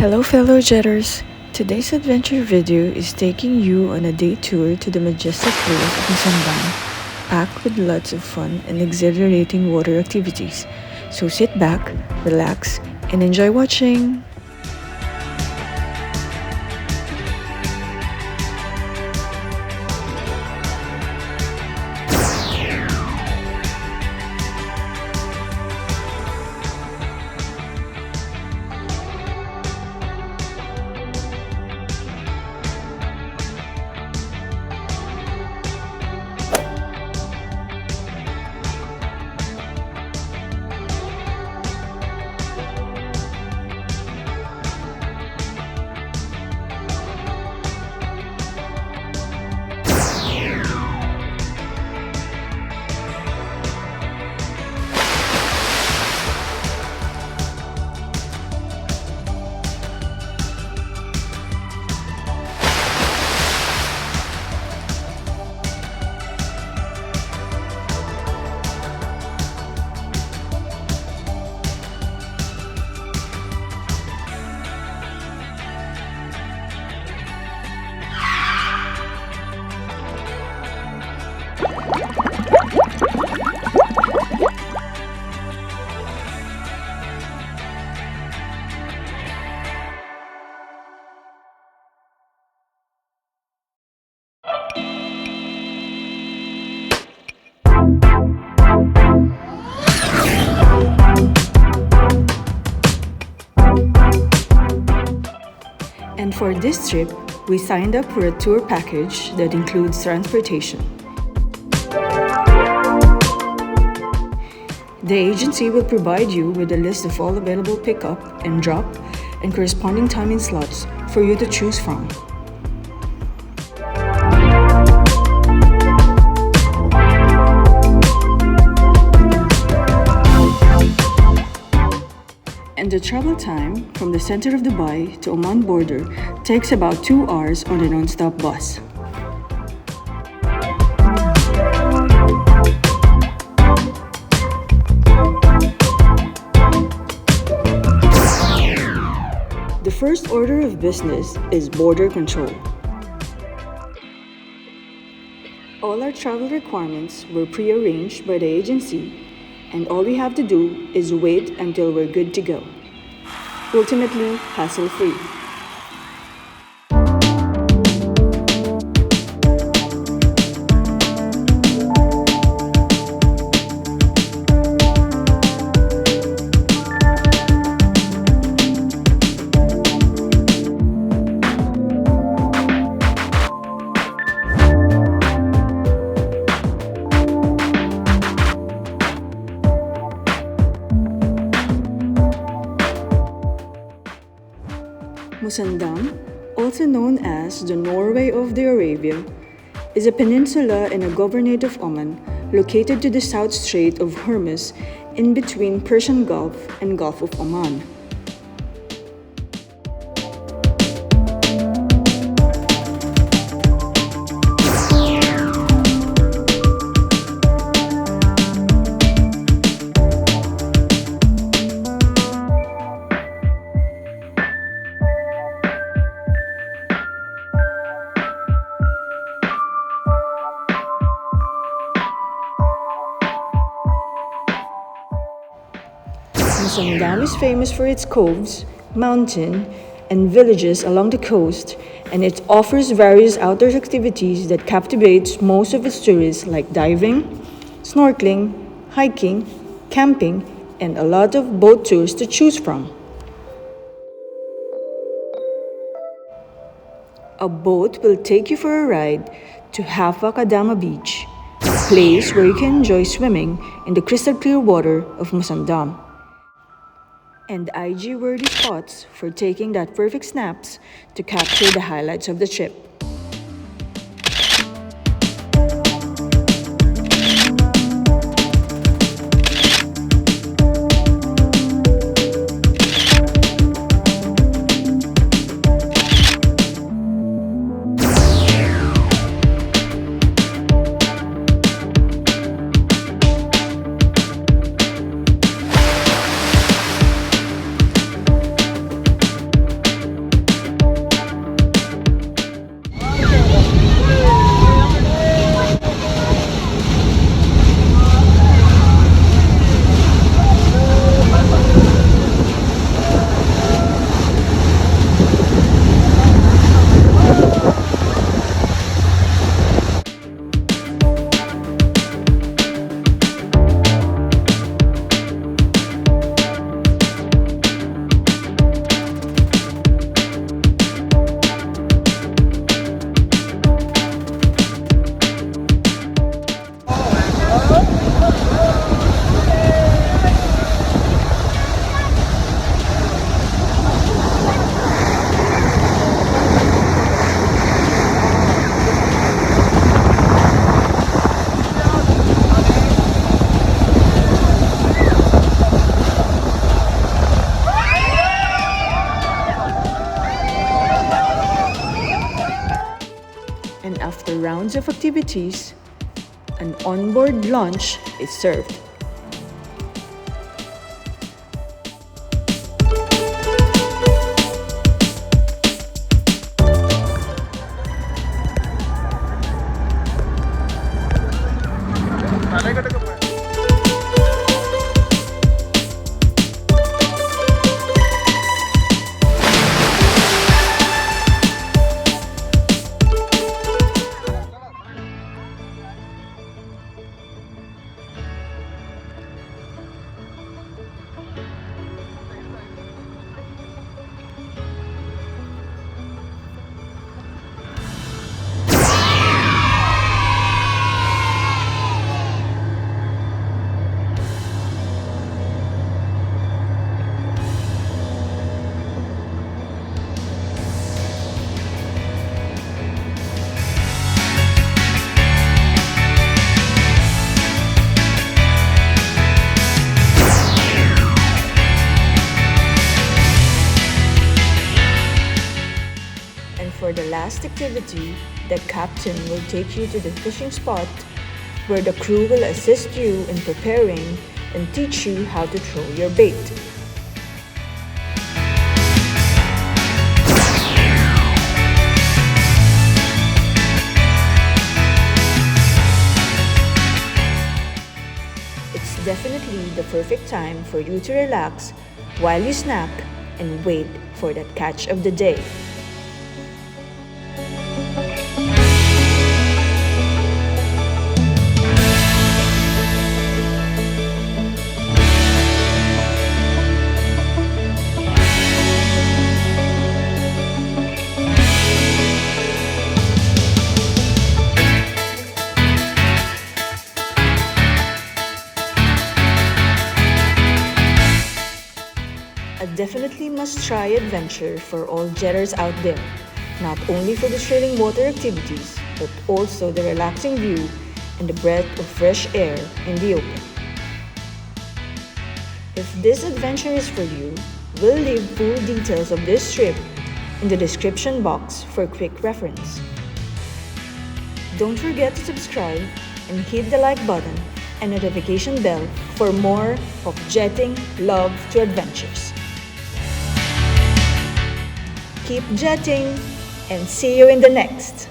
Hello fellow jetters! Today's adventure video is taking you on a day tour to the majestic hills of Musandam, packed with lots of fun and exhilarating water activities. So sit back, relax, and enjoy watching! And for this trip, we signed up for a tour package that includes transportation. The agency will provide you with a list of all available pickup and drop and corresponding timing slots for you to choose from. And the travel time from the center of Dubai to Oman border takes about 2 hours on a non-stop bus. The first order of business is border control. All our travel requirements were pre-arranged by the agency, and all we have to do is wait until we're good to go. Ultimately, hassle-free. Musandam, also known as the Norway of the Arabia, is a peninsula in a governorate of Oman located to the South Strait of Hormuz in between Persian Gulf and Gulf of Oman. Musandam is famous for its coves, mountain, and villages along the coast, and it offers various outdoor activities that captivates most of its tourists like diving, snorkeling, hiking, camping, and a lot of boat tours to choose from. A boat will take you for a ride to Hafa Kadama Beach, a place where you can enjoy swimming in the crystal clear water of Musandam, and IG-worthy spots for taking that perfect snaps to capture the highlights of the trip. And after rounds of activities, an onboard lunch is served. For the last activity, the captain will take you to the fishing spot where the crew will assist you in preparing and teach you how to throw your bait. It's definitely the perfect time for you to relax while you snack and wait for that catch of the day. A definitely must-try adventure for all jetters out there, not only for the thrilling water activities, but also the relaxing view and the breath of fresh air in the open. If this adventure is for you, we'll leave full details of this trip in the description box for quick reference. Don't forget to subscribe and hit the like button and notification bell for more of jetting love to adventures. Keep jetting and see you in the next.